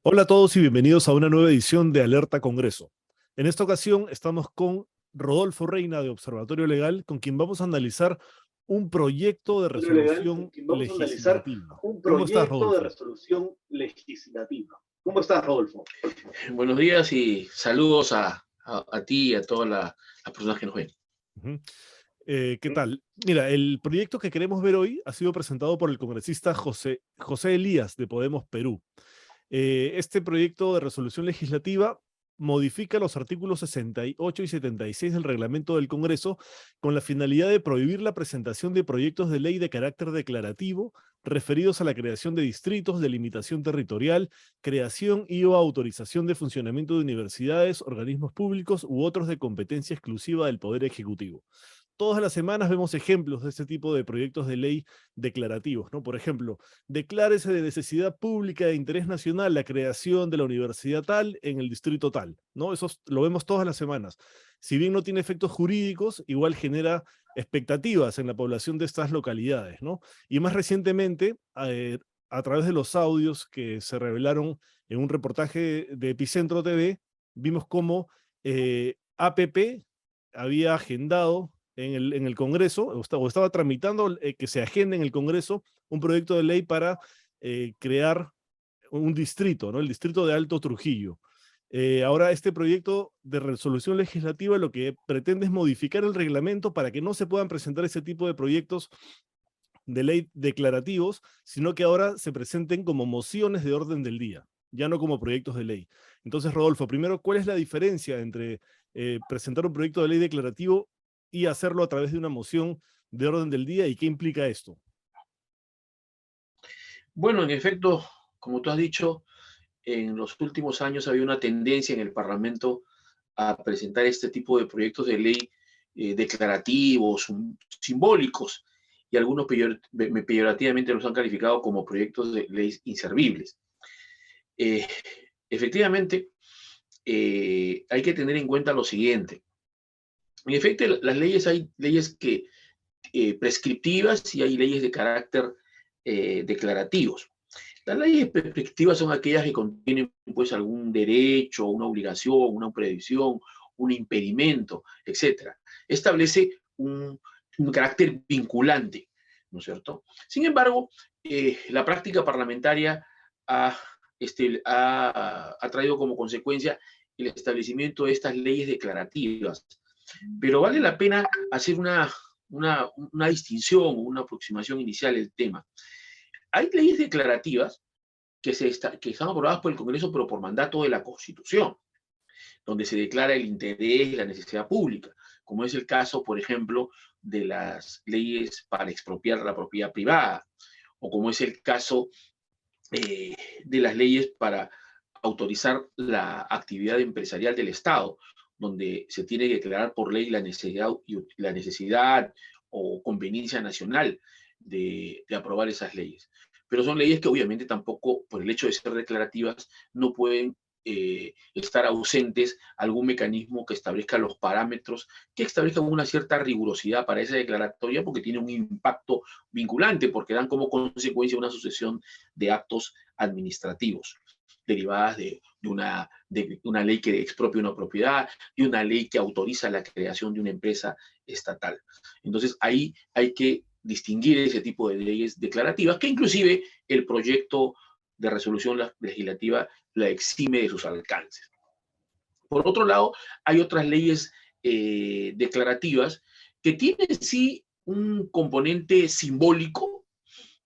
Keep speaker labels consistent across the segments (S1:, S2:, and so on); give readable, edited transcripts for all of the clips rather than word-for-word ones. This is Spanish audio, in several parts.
S1: Hola a todos y bienvenidos a una nueva edición de Alerta Congreso. En esta ocasión estamos con Rodolfo Reina de Observatorio Legal, con quien vamos a analizar un proyecto de
S2: Legal, con
S1: resolución
S2: quien vamos a analizar
S1: legislativa.
S2: un
S1: ¿Cómo estás,
S2: proyecto de
S1: Rodolfo?
S2: resolución legislativa. ¿Cómo estás, Rodolfo?
S3: Buenos días y saludos a ti y a todas las personas que nos ven.
S1: Ujú. ¿Qué tal? Mira, el proyecto que queremos ver hoy ha sido presentado por el congresista José Elías de Podemos Perú. Este proyecto de resolución legislativa modifica los artículos 68 y 76 del reglamento del Congreso con la finalidad de prohibir la presentación de proyectos de ley de carácter declarativo referidos a la creación de distritos, delimitación territorial, creación y o autorización de funcionamiento de universidades, organismos públicos u otros de competencia exclusiva del Poder Ejecutivo. Todas las semanas vemos ejemplos de este tipo de proyectos de ley declarativos, ¿no? Por ejemplo, declárese de necesidad pública de interés nacional la creación de la universidad tal en el distrito tal, ¿no? Eso lo vemos todas las semanas. Si bien no tiene efectos jurídicos, igual genera expectativas en la población de estas localidades, ¿no? Y más recientemente, a través de los audios que se revelaron en un reportaje de Epicentro TV, vimos cómo APP había agendado en el Congreso, o estaba tramitando que se agende en el Congreso un proyecto de ley para crear un distrito, ¿no? El distrito de Alto Trujillo. Ahora este proyecto de resolución legislativa lo que pretende es modificar el reglamento para que no se puedan presentar ese tipo de proyectos de ley declarativos, sino que ahora se presenten como mociones de orden del día, ya no como proyectos de ley. Entonces, Rodolfo, primero, ¿cuál es la diferencia entre presentar un proyecto de ley declarativo y hacerlo a través de una moción de orden del día y qué implica esto?
S3: Bueno, en efecto, como tú has dicho, en los últimos años había una tendencia en el Parlamento a presentar este tipo de proyectos de ley declarativos, simbólicos, y algunos peyorativamente los han calificado como proyectos de ley inservibles. Eh, Efectivamente, hay que tener en cuenta lo siguiente. En efecto, las leyes, hay leyes que prescriptivas y hay leyes de carácter declarativos. Las leyes prescriptivas son aquellas que contienen pues algún derecho, una obligación, una prohibición, un impedimento, etc. Establece un carácter vinculante, ¿no es cierto? Sin embargo, la práctica parlamentaria ha traído como consecuencia el establecimiento de estas leyes declarativas. Pero vale la pena hacer una distinción, una aproximación inicial del tema. Hay leyes declarativas que están aprobadas por el Congreso, pero por mandato de la Constitución, donde se declara el interés y la necesidad pública, como es el caso, por ejemplo, de las leyes para expropiar la propiedad privada, o como es el caso eh, de las leyes para autorizar la actividad empresarial del Estado, donde se tiene que declarar por ley la necesidad o conveniencia nacional de aprobar esas leyes. Pero son leyes que obviamente tampoco, por el hecho de ser declarativas, no pueden estar ausentes algún mecanismo que establezca los parámetros, que establezca una cierta rigurosidad para esa declaratoria, porque tiene un impacto vinculante, porque dan como consecuencia una sucesión de actos administrativos derivadas de una ley que expropia una propiedad, y una ley que autoriza la creación de una empresa estatal. Entonces ahí hay que distinguir ese tipo de leyes declarativas, que inclusive el proyecto de resolución legislativa la exime de sus alcances. Por otro lado, hay otras leyes declarativas que tienen sí un componente simbólico,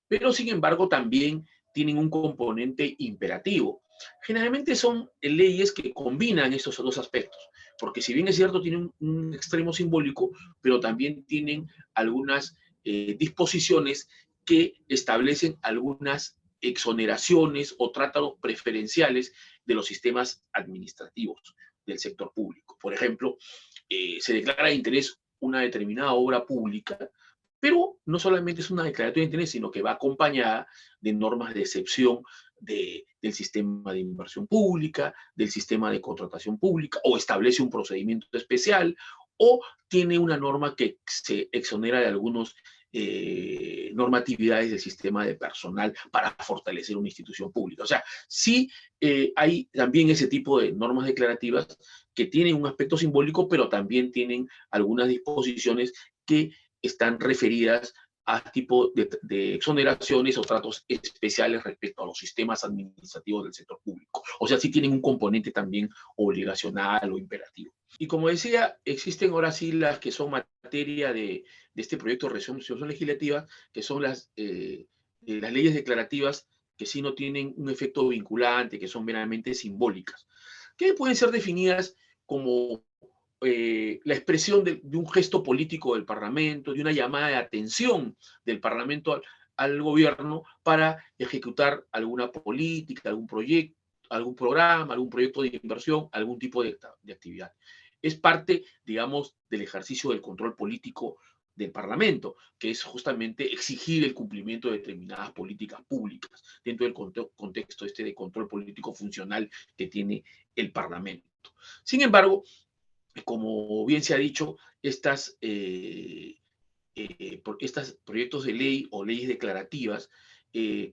S3: pero sin embargo también tienen un componente imperativo. Generalmente son leyes que combinan estos dos aspectos, porque si bien es cierto, tienen un extremo simbólico, pero también tienen algunas disposiciones que establecen algunas exoneraciones o tratados preferenciales de los sistemas administrativos del sector público. Por ejemplo, se declara de interés una determinada obra pública, pero no solamente es una declaratoria de interés, sino que va acompañada de normas de excepción del sistema de inversión pública, del sistema de contratación pública, o establece un procedimiento especial, o tiene una norma que se exonera de algunos normatividades del sistema de personal para fortalecer una institución pública. O sea, sí hay también ese tipo de normas declarativas que tienen un aspecto simbólico, pero también tienen algunas disposiciones que están referidas a tipo de exoneraciones o tratos especiales respecto a los sistemas administrativos del sector público. O sea, sí tienen un componente también obligacional o imperativo. Y como decía, existen ahora sí las que son materia de este proyecto de resolución legislativa, que son las leyes declarativas que sí no tienen un efecto vinculante, que son meramente simbólicas, que pueden ser definidas como la expresión de un gesto político del Parlamento, de una llamada de atención del Parlamento al gobierno para ejecutar alguna política, algún proyecto, algún programa, algún proyecto de inversión, algún tipo de actividad. Es parte, digamos, del ejercicio del control político del Parlamento, que es justamente exigir el cumplimiento de determinadas políticas públicas dentro del contexto este de control político funcional que tiene el Parlamento. Sin embargo, como bien se ha dicho, estos proyectos de ley o leyes declarativas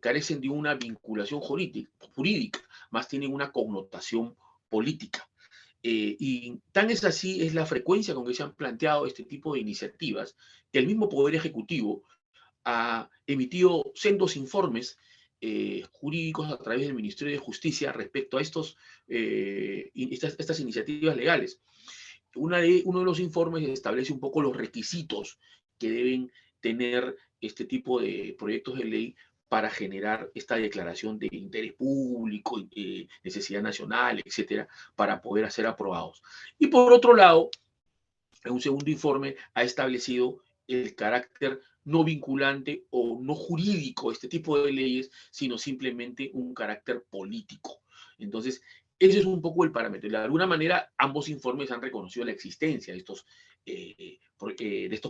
S3: carecen de una vinculación jurídica, más tienen una connotación política. Y tan es así es la frecuencia con que se han planteado este tipo de iniciativas que el mismo Poder Ejecutivo ha emitido sendos informes jurídicos a través del Ministerio de Justicia respecto a estas iniciativas legales. Uno de los informes establece un poco los requisitos que deben tener este tipo de proyectos de ley para generar esta declaración de interés público, necesidad nacional, etcétera, para poder ser aprobados. Y por otro lado, un segundo informe ha establecido el carácter no vinculante o no jurídico de este tipo de leyes, sino simplemente un carácter político. Entonces, ese es un poco el parámetro. De alguna manera, ambos informes han reconocido la existencia de estos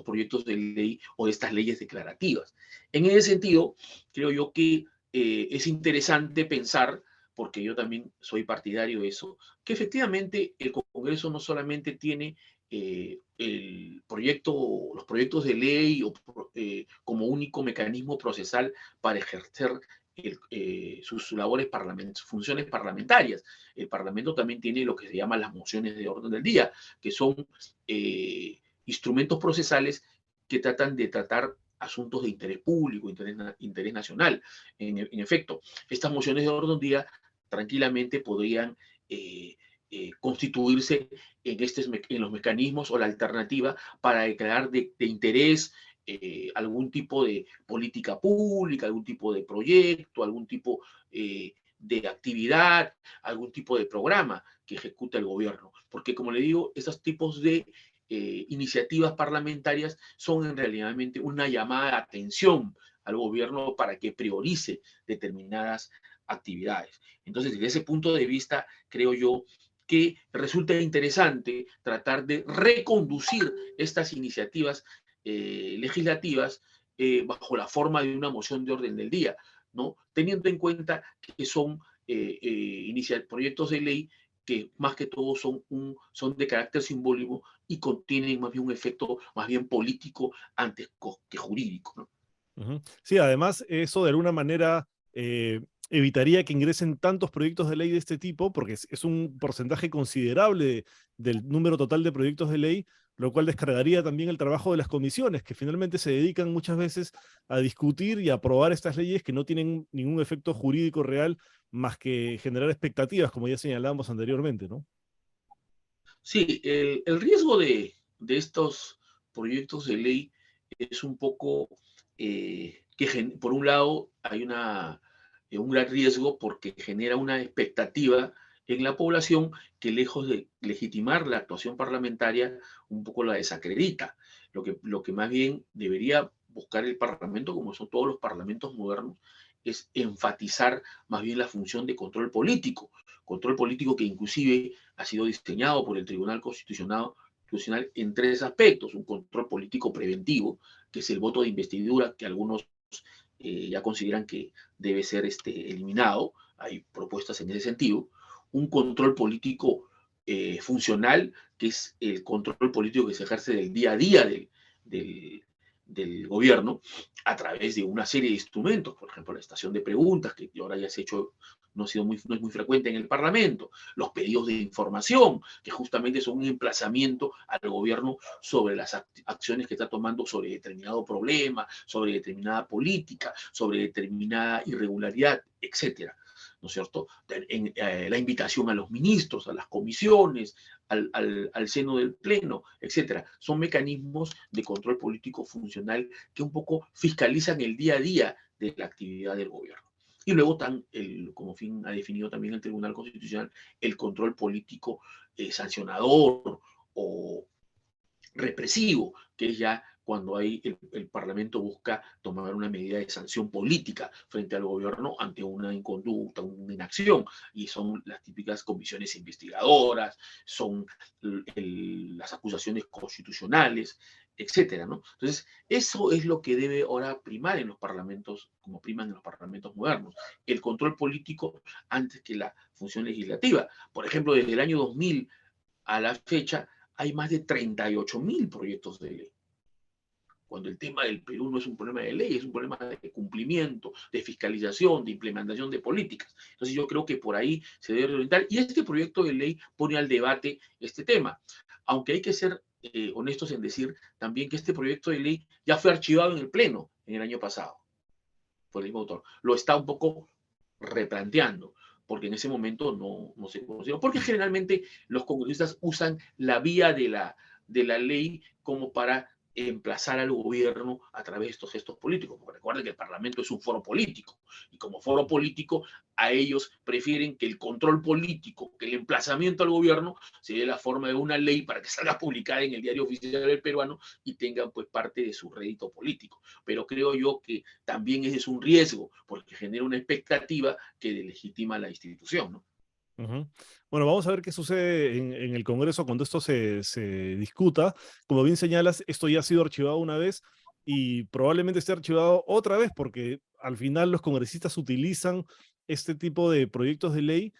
S3: proyectos de ley o de estas leyes declarativas. En ese sentido, creo yo que es interesante pensar, porque yo también soy partidario de eso, que efectivamente el Congreso no solamente tiene los proyectos de ley como único mecanismo procesal para ejercer sus labores sus funciones parlamentarias. El Parlamento también tiene lo que se llama las mociones de orden del día, que son instrumentos procesales que tratan de tratar asuntos de interés público, interés nacional. En efecto, estas mociones de orden del día tranquilamente podrían constituirse en los mecanismos o la alternativa para declarar de interés algún tipo de política pública, algún tipo de proyecto, algún tipo de actividad, algún tipo de programa que ejecuta el gobierno. Porque, como le digo, esos tipos de iniciativas parlamentarias son en realidad una llamada de atención al gobierno para que priorice determinadas actividades. Entonces, desde ese punto de vista, creo yo que resulta interesante tratar de reconducir estas iniciativas legislativas bajo la forma de una moción de orden del día, ¿no? Teniendo en cuenta que son proyectos de ley que más que todo son de carácter simbólico y contienen más bien un efecto más bien político antes que jurídico, ¿no?
S1: Sí, además eso de alguna manera evitaría que ingresen tantos proyectos de ley de este tipo, porque es un porcentaje considerable del número total de proyectos de ley, lo cual descargaría también el trabajo de las comisiones, que finalmente se dedican muchas veces a discutir y a aprobar estas leyes que no tienen ningún efecto jurídico real más que generar expectativas, como ya señalábamos anteriormente, ¿no?
S3: Sí, el riesgo de estos proyectos de ley es un poco por un lado hay un gran riesgo porque genera una expectativa en la población que lejos de legitimar la actuación parlamentaria, un poco la desacredita. Lo que más bien debería buscar el Parlamento, como son todos los parlamentos modernos, es enfatizar más bien la función de control político que inclusive ha sido diseñado por el Tribunal Constitucional en tres aspectos: un control político preventivo, que es el voto de investidura, que algunos ya consideran que debe ser eliminado, hay propuestas en ese sentido; un control político funcional, que es el control político que se ejerce del día a día del gobierno a través de una serie de instrumentos, por ejemplo, la estación de preguntas, que ahora ya se ha hecho, no es muy frecuente en el Parlamento, los pedidos de información, que justamente son un emplazamiento al gobierno sobre las acciones que está tomando sobre determinado problema, sobre determinada política, sobre determinada irregularidad, etcétera. ¿No es cierto? La invitación a los ministros, a las comisiones, al seno del Pleno, etcétera. Son mecanismos de control político funcional que un poco fiscalizan el día a día de la actividad del gobierno. Y luego, como fin ha definido también el Tribunal Constitucional, el control político sancionador o represivo, que es ya cuando el Parlamento busca tomar una medida de sanción política frente al gobierno ante una inconducta, una inacción, y son las típicas comisiones investigadoras, son las acusaciones constitucionales, etcétera, ¿no? Entonces, eso es lo que debe ahora primar en los parlamentos, como priman en los parlamentos modernos, el control político antes que la función legislativa. Por ejemplo, desde el año 2000 a la fecha, hay más de 38.000 proyectos de ley. Cuando el tema del Perú no es un problema de ley, es un problema de cumplimiento, de fiscalización, de implementación de políticas. Entonces yo creo que por ahí se debe orientar. Y este proyecto de ley pone al debate este tema. Aunque hay que ser honestos en decir también que este proyecto de ley ya fue archivado en el Pleno en el año pasado por el mismo autor. Lo está un poco replanteando, porque en ese momento no se conocieron, porque generalmente los congresistas usan la vía de la ley como para emplazar al gobierno a través de estos gestos políticos, porque recuerden que el Parlamento es un foro político, y como foro político, a ellos prefieren que el control político, que el emplazamiento al gobierno se dé la forma de una ley para que salga publicada en el diario oficial del peruano y tenga pues parte de su rédito político. Pero creo yo que también ese es un riesgo, porque genera una expectativa que delegitima la institución, ¿no?
S1: Bueno, vamos a ver qué sucede en el Congreso cuando esto se discuta. Como bien señalas, esto ya ha sido archivado una vez y probablemente esté archivado otra vez porque al final los congresistas utilizan este tipo de proyectos de ley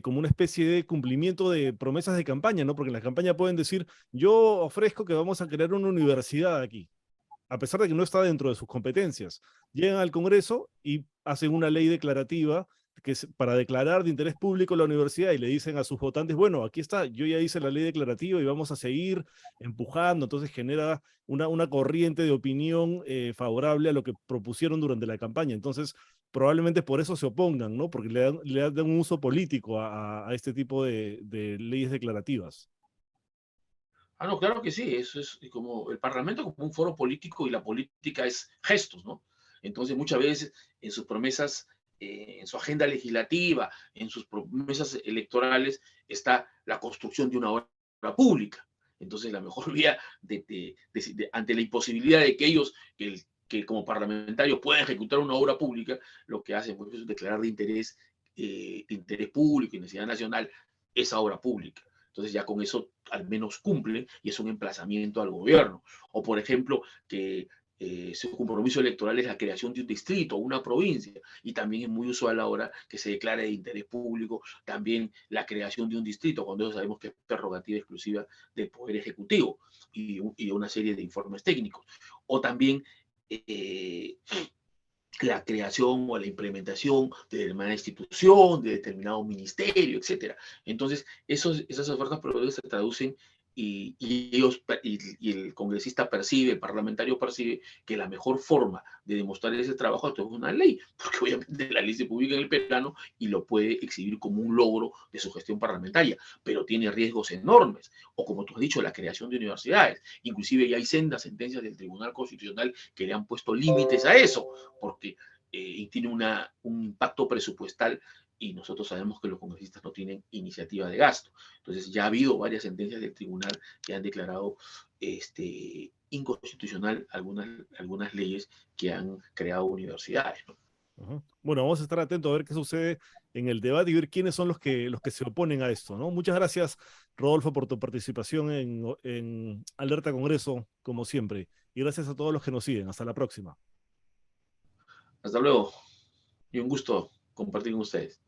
S1: como una especie de cumplimiento de promesas de campaña, ¿no? Porque en la campaña pueden decir, yo ofrezco que vamos a crear una universidad aquí, a pesar de que no está dentro de sus competencias. Llegan al Congreso y hacen una ley declarativa que es para declarar de interés público la universidad y le dicen a sus votantes, bueno, aquí está, yo ya hice la ley declarativa y vamos a seguir empujando, entonces genera una corriente de opinión favorable a lo que propusieron durante la campaña. Entonces, probablemente por eso se opongan, ¿no? Porque le dan un uso político a este tipo de leyes declarativas.
S3: Ah, no, claro que sí, eso es como el Parlamento como un foro político y la política es gestos, ¿no? Entonces muchas veces en sus promesas, en su agenda legislativa, en sus promesas electorales está la construcción de una obra pública. Entonces la mejor vía ante la imposibilidad de que ellos, que como parlamentarios puedan ejecutar una obra pública, lo que hacen pues, es declarar de interés público y necesidad nacional esa obra pública. Entonces ya con eso al menos cumple y es un emplazamiento al gobierno. O por ejemplo, que su compromiso electoral es la creación de un distrito o una provincia y también es muy usual ahora que se declare de interés público también la creación de un distrito, cuando sabemos que es prerrogativa exclusiva del Poder Ejecutivo y una serie de informes técnicos. O también la creación o la implementación de determinada institución, de determinado ministerio, etcétera. Entonces, esas ofertas proveedores se traducen y el congresista percibe, el parlamentario percibe que la mejor forma de demostrar ese trabajo es una ley, porque obviamente la ley se publica en el plano y lo puede exhibir como un logro de su gestión parlamentaria, pero tiene riesgos enormes. O como tú has dicho, la creación de universidades. Inclusive ya hay sendas sentencias del Tribunal Constitucional que le han puesto límites a eso, porque tiene un impacto presupuestal y nosotros sabemos que los congresistas no tienen iniciativa de gasto. Entonces ya ha habido varias sentencias del tribunal que han declarado inconstitucional algunas leyes que han creado universidades, ¿no?
S1: Bueno, vamos a estar atentos a ver qué sucede en el debate y ver quiénes son los que se oponen a esto, ¿no? Muchas gracias, Rodolfo, por tu participación en Alerta Congreso, como siempre. Y gracias a todos los que nos siguen. Hasta la próxima.
S3: Hasta luego y un gusto compartir con ustedes.